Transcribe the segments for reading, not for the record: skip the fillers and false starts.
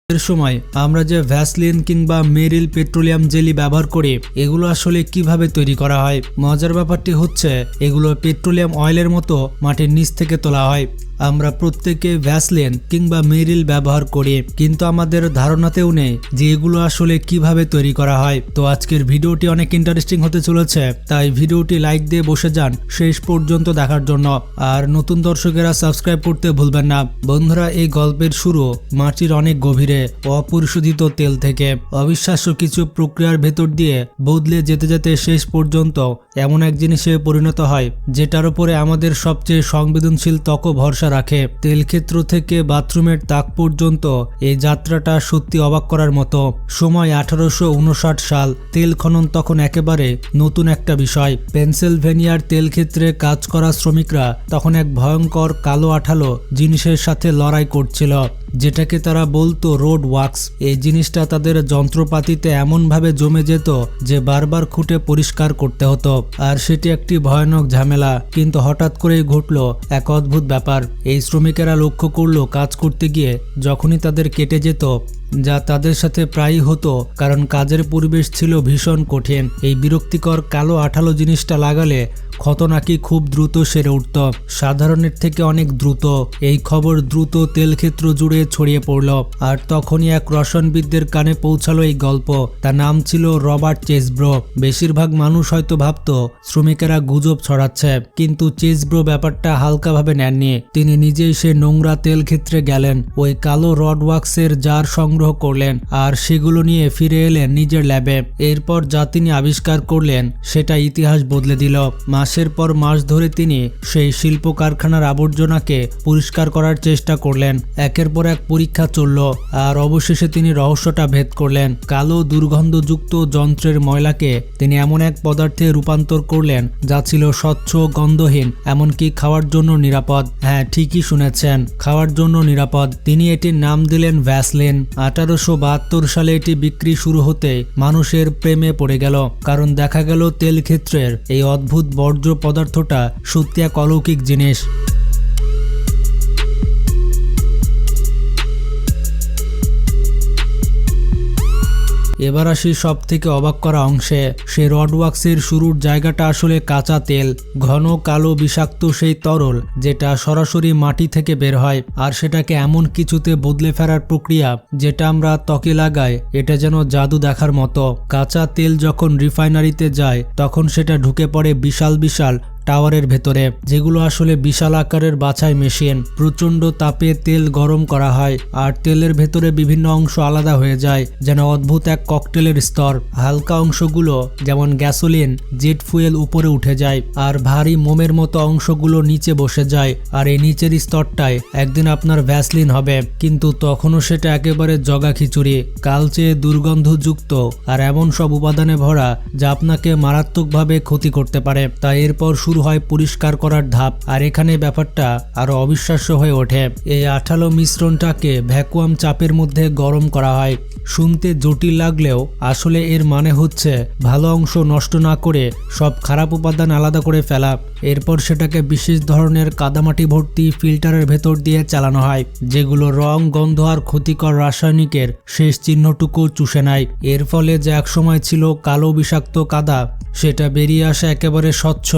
এর সময় আমরা যে ভ্যাসলিন কিংবা মেরিল পেট্রোলিয়াম জেলি ব্যবহার করি এগুলো আসলে কিভাবে তৈরি করা হয়। মজার ব্যাপারটি হচ্ছে এগুলো পেট্রোলিয়াম অয়েলের মতো মাটির নিচ থেকে তোলা হয়। আমরা প্রত্যেকে ভ্যাসলিন কিংবা মেরিল ব্যবহার করি, কিন্তু আমাদের ধারণাতেও নেই যে এগুলো আসলে কিভাবে তৈরি করা হয়। তো আজকের ভিডিওটি অনেক ইন্টারেস্টিং হতে চলেছে, তাই ভিডিওটি লাইক দিয়ে বসে যান শেষ পর্যন্ত দেখার জন্য। আর নতুন দর্শকেরা সাবস্ক্রাইব করতে ভুলবেন না। বন্ধুরা, এই গল্পের শুরু মাটির অনেক গভীরে অপরিশোধিত তেল থেকে অবিশ্বাস্য কিছু প্রক্রিয়ার ভেতর দিয়ে বদলে যেতে যেতে শেষ পর্যন্ত এমন এক জিনিসে পরিণত হয় যেটার উপরে আমাদের সবচেয়ে সংবেদনশীল ত্বক ভরসা রাখে। তেল ক্ষেত্র থেকে বাথরুমের তাক পর্যন্ত এই যাত্রাটা সত্যি অবাক করার মতো। সময় 1859 সাল। তেল খনন তখন একেবারে নতুন একটা বিষয়। পেনসিলভেনিয়ার তেল ক্ষেত্রে কাজ করা শ্রমিকরা তখন এক ভয়ঙ্কর কালো আঠালো জিনিসের সাথে লড়াই করছিল, যেটাকে তারা বলতো রোড ওয়াক্স। এই জিনিসটা তাদের যন্ত্রপাতিতে এমনভাবে জমে যেত যে বারবার খুঁটে পরিষ্কার করতে হতো। আর সেটি একটি ভয়ানক ঝামেলা। কিন্তু হঠাৎ করেই ঘটলো এক অদ্ভুত ব্যাপার। এই শ্রমিকেরা লক্ষ্য করলো কাজ করতে গিয়ে যখনই তাদের কেটে যেত, যা তাদের সাথে প্রায়ই হতো কারণ কাজের পরিবেশ ছিল ভীষণ কঠিন, এই বিরক্তিকর কালো আঠালো জিনিসটা লাগালে ক্ষত নাকি খুব দ্রুত সেরে উঠত, সাধারণের থেকে অনেক দ্রুত। এই খবর দ্রুত তেল ক্ষেত্র জুড়ে ছড়িয়ে পড়ল। আর তখনই এক রসায়নবিদদের কানে পৌঁছালো এই গল্প। তার নাম ছিল রবার্ট চেসব্রো। বেশিরভাগ মানুষ হয়তো ভাবতো শ্রমিকেরা গুজব ছড়াচ্ছে, কিন্তু চেসব্রো ব্যাপারটা হালকাভাবে নেননি। তিনি নিজেই সে নোংরা তেল ক্ষেত্রে গেলেন, ওই কালো রড ওয়াক্সের জার সংগ্রহ করলেন আর সেগুলো নিয়ে ফিরে এলেন নিজের ল্যাবে। এরপর যা তিনি আবিষ্কার করলেন সেটা ইতিহাস বদলে দিল। মাসের পর মাস ধরে তিনি সেই শিল্প কারখানার আবর্জনাকে পরিষ্কার করার চেষ্টা করলেন। একের পর এক পরীক্ষা চলল আর অবশেষে তিনি রহস্যটা ভেদ করলেন। কালো দুর্গন্ধযুক্ত যন্ত্রের ময়লাকে তিনি এমন এক পদার্থে রূপান্তর করলেন যা ছিল স্বচ্ছ, গন্ধহীন, এমনকি খাওয়ার জন্য নিরাপদ। হ্যাঁ, ঠিকই শুনেছেন, খাওয়ার জন্য নিরাপদ। তিনি এটির নাম দিলেন ভ্যাসলিন। 1872 সালে এটি বিক্রি শুরু হতে মানুষের প্রেমে পড়ে গেল, কারণ দেখা গেল তেল ক্ষেত্রের এই অদ্ভুত বর্জ্য পদার্থটা সত্যি এক অলৌকিক জিনিস। এবার আসি সব থেকে অবাক করা অংশে। সে রড ওয়াক্সের শুরুর জায়গাটা আসলে কাঁচা তেল, ঘন কালো বিষাক্ত সেই তরল যেটা সরাসরি মাটি থেকে বের হয়। আর সেটাকে এমন কিছুতে বদলে ফেরার প্রক্রিয়া যেটা আমরা ত্বকে লাগাই, এটা যেন জাদু দেখার মতো। কাঁচা তেল যখন রিফাইনারিতে যায় তখন সেটা ঢুকে পড়ে বিশাল বিশাল টাওয়ারের ভেতরে, যেগুলো আসলে বিশাল আকারের বাছাই মেশিন। প্রচন্ড তাপে তেল গরম করা হয় আর তেলের ভেতরে বিভিন্ন অংশ আলাদা হয়ে যায়, যেন অদ্ভুত এক ককটেলের স্তর। হালকা অংশগুলো যেমন গ্যাসোলিন, জেট ফুয়েল উপরে উঠে যায় আর ভারী মোমের মতো অংশগুলো নিচে বসে যায়। আর এই নিচের স্তরটায় একদিন আপনার ভ্যাসলিন হবে, কিন্তু তখনও সেটা একেবারে জগা খিচুড়ি, কালচে, দুর্গন্ধযুক্ত আর এমন সব উপাদানে ভরা যা আপনাকে মারাত্মকভাবে ক্ষতি করতে পারে। তাই এরপর শুরু হয় পরিষ্কার করার ধাপ। আর এখানে ব্যাপারটা আরো অবিশ্বাস্য হয়ে ওঠে। এই আঠালো মিশ্রণটাকে ভ্যাকুয়াম চাপের মধ্যে গরম করা হয়। শুনতে জটিল লাগলেও আসলে এর মানে হচ্ছে ভালো অংশ নষ্ট না করে সব খারাপ উপাদান আলাদা করে ফেলা। এরপর সেটাকে বিশেষ ধরনের কাদামাটি ভর্তি ফিল্টারের ভেতর দিয়ে চালানো হয়, যেগুলো রং, গন্ধ আর ক্ষতিকর রাসায়নিকের শেষ চিহ্নটুকু চুষে নেয়। এর ফলে যে একসময় ছিল কালো বিষাক্ত কাদা, সেটা বেরিয়ে আসে একেবারে স্বচ্ছ,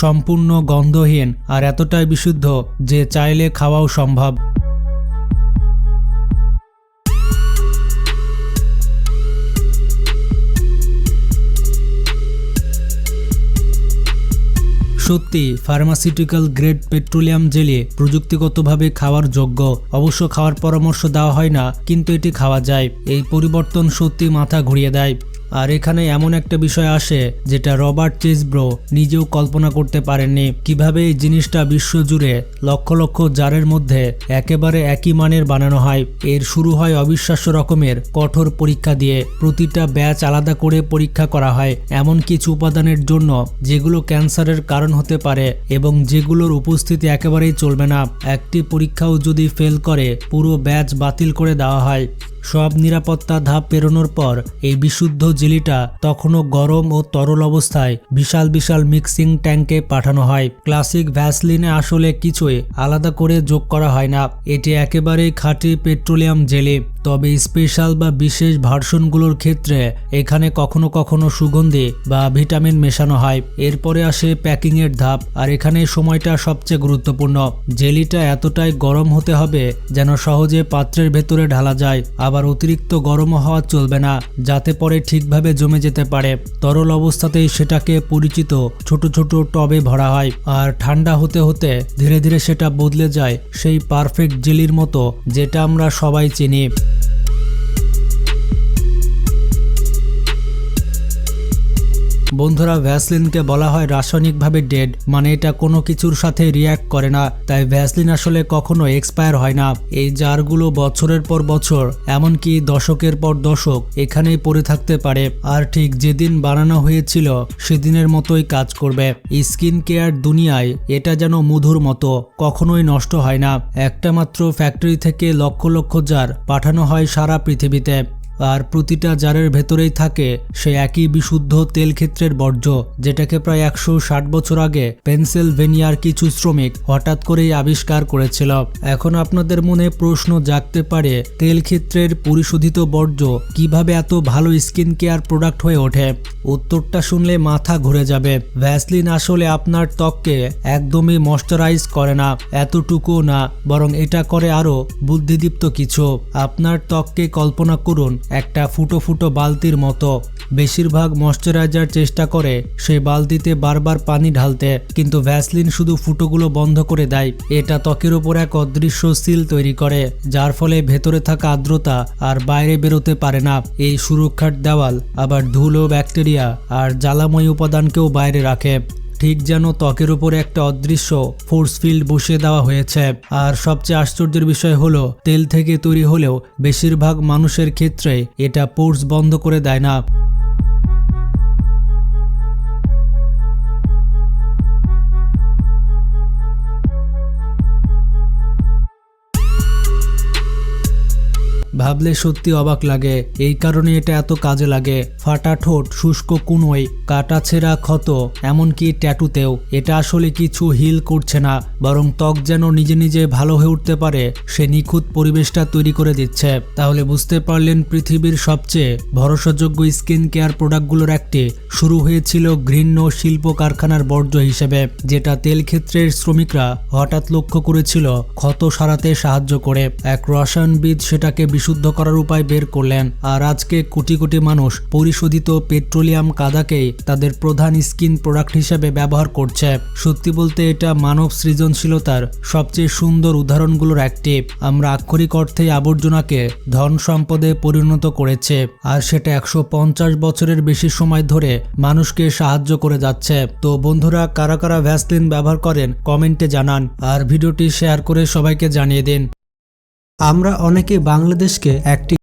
সম্পূর্ণ গন্ধহীন আর এতটাই বিশুদ্ধ যে চাইলে খাওয়াও সম্ভব। সত্যি ফার্মাসিউটিক্যাল গ্রেড পেট্রোলিয়াম জেলি প্রযুক্তিগতভাবে খাওয়ার যোগ্য। অবশ্য খাওয়ার পরামর্শ দেওয়া হয় না, কিন্তু এটি খাওয়া যায়। এই পরিবর্তন সত্যি মাথা ঘুরিয়ে দেয়। আর এখানে এমন একটা বিষয় আসে যেটা রবার্ট চেসব্রো নিজেও কল্পনা করতে পারেননি, কিভাবে এই জিনিসটা বিশ্বজুড়ে লক্ষ লক্ষ জারের মধ্যে একেবারে একই মানের বানানো হয়। এর শুরু হয় অবিশ্বাস্য রকমের কঠোর পরীক্ষা দিয়ে। প্রতিটা ব্যাচ আলাদা করে পরীক্ষা করা হয় এমন কিছু উপাদানের জন্য যেগুলো ক্যান্সারের কারণ হতে পারে এবং যেগুলোর উপস্থিতি একেবারেই চলবে না। একটি পরীক্ষাও যদি ফেল করে পুরো ব্যাচ বাতিল করে দেওয়া হয়। সব নিরাপত্তা ধাপ পেরোনোর পর এই বিশুদ্ধ জেলিটা তখনও গরম ও তরল অবস্থায় বিশাল বিশাল মিক্সিং ট্যাঙ্কে পাঠানো হয়। ক্লাসিক ভ্যাসলিনে আসলে কিছুই আলাদা করে যোগ করা হয় না, এটি একেবারেই খাঁটি পেট্রোলিয়াম জেলি। তবে স্পেশাল বা বিশেষ ভার্সনগুলোর ক্ষেত্রে এখানে কখনো কখনো সুগন্ধি বা ভিটামিন মেশানো হয়। এরপরে আসে প্যাকিংয়ের ধাপ, আর এখানে সময়টা সবচেয়ে গুরুত্বপূর্ণ। জেলিটা এতটাই গরম হতে হবে যেন সহজে পাত্রের ভেতরে ঢালা যায়, আবার অতিরিক্ত গরমও হওয়া চলবে না, যাতে পরে ঠিকভাবে জমে যেতে পারে। তরল অবস্থাতেই সেটাকে পরিচিত ছোট ছোট টবে ভরা হয়, আর ঠান্ডা হতে হতে ধীরে ধীরে সেটা বদলে যায় সেই পারফেক্ট জেলির মতো যেটা আমরা সবাই চিনি। বন্ধুরা, ভ্যাসলিনকে বলা হয় রাসায়নিকভাবে ডেড, মানে এটা কোনো কিছুর সাথে রিয়্যাক্ট করে না, তাই ভ্যাসলিন আসলে কখনো এক্সপায়ার হয় না। এই জারগুলো বছরের পর বছর, এমনকি দশকের পর দশক এখানেই পড়ে থাকতে পারে, আর ঠিক যেদিন বানানো হয়েছিল সেদিনের মতোই কাজ করবে। স্কিন কেয়ার দুনিয়ায় এটা যেন মধুর মতো, কখনোই নষ্ট হয় না। একটা মাত্র ফ্যাক্টরি থেকে লক্ষ লক্ষ জার পাঠানো হয় সারা পৃথিবীতে, আর প্রতিটা জারের ভেতরেই থাকে সে একই বিশুদ্ধ তেল ক্ষেত্রের বর্জ্য, যেটাকে প্রায় 160 বছর আগে পেনসিলভেনিয়ার কিছু শ্রমিক হঠাৎ করেই আবিষ্কার করেছিল। এখন আপনাদের মনে প্রশ্ন জাগতে পারে, তেল ক্ষেত্রের পরিশোধিত বর্জ্য কিভাবে এত ভালো স্কিন কেয়ার প্রোডাক্ট হয়ে ওঠে? উত্তরটা শুনলে মাথা ঘুরে যাবে। ভ্যাসলিন আসলে আপনার ত্বককে একদমই ময়শ্চারাইজ করে না, এতটুকুও না, বরং এটা করে আরো বুদ্ধিদীপ্ত কিছু। আপনার ত্বককে কল্পনা করুন একটা ফুটো ফুটো বালতির মতো। বেশিরভাগ ময়শ্চারাইজার চেষ্টা করে সেই বালতিতে বারবার পানি ঢালতে, কিন্তু ভ্যাসলিন শুধু ফুটোগুলো বন্ধ করে দেয়। এটা ত্বকের উপর এক অদৃশ্য সিল তৈরি করে, যার ফলে ভেতরে থাকা আর্দ্রতা আর বাইরে বেরোতে পারে না। এই সুরক্ষার দেওয়াল আবার ধুলো, ব্যাকটেরিয়া আর জ্বালাময় উপাদানকেও বাইরে রাখে, ঠিক যেন ত্বকের উপরে একটা অদৃশ্য ফোর্স ফিল্ড বসিয়ে দেওয়া হয়েছে। আর সবচেয়ে আশ্চর্যের বিষয় হলো, তেল থেকে তৈরি হলেও বেশিরভাগ মানুষের ক্ষেত্রে এটা পোর্স বন্ধ করে দেয় না। ভাবলে সত্যি অবাক লাগে, এই কারণে এটা এত কাজে লাগে। ফাটা ঠোঁট, শুষ্ক কুনোয়, কাটা ছেঁড়া ক্ষত, এমনকি ট্যাটুতেও এটা আসলে কিছু হিল করছে না, বরং ত্বক যেন নিজে নিজে ভালো হয়ে উঠতে পারে সে নিখুঁত পরিবেশটা তৈরি করে দিচ্ছে। তাহলে বুঝতে পারলেন, পৃথিবীর সবচেয়ে ভরসাযোগ্য স্কিন কেয়ার প্রোডাক্টগুলোর একটি শুরু হয়েছিল ঘৃণ্য শিল্প কারখানার বর্জ্য হিসেবে, যেটা তেল ক্ষেত্রের শ্রমিকরা হঠাৎ লক্ষ্য করেছিল ক্ষত সারাতে সাহায্য করে। এক রসায়নবিদ সেটাকে বিশুদ্ধ করার উপায় বের করলেন, আর আজকে কোটি কোটি মানুষ পরিশোধিত পেট্রোলিয়াম কাদাকেই তাদের প্রধান স্কিন প্রোডাক্ট হিসেবে ব্যবহার করছে। সত্যি বলতে এটা মানব সৃজনশীলতার সবচেয়ে সুন্দর উদাহরণগুলোর একটি। আমরা আক্ষরিক অর্থেই আবর্জনাকে ধন সম্পদে পরিণত করেছে, আর সেটা 150 বছরের বেশি সময় ধরে মানুষকে সাহায্য করে যাচ্ছে। তো বন্ধুরা, কারা কারা ভ্যাসলিন ব্যবহার করেন কমেন্টে জানান, আর ভিডিওটি শেয়ার করে সবাইকে জানিয়ে দিন। আমরা অনেকে বাংলাদেশকে একটি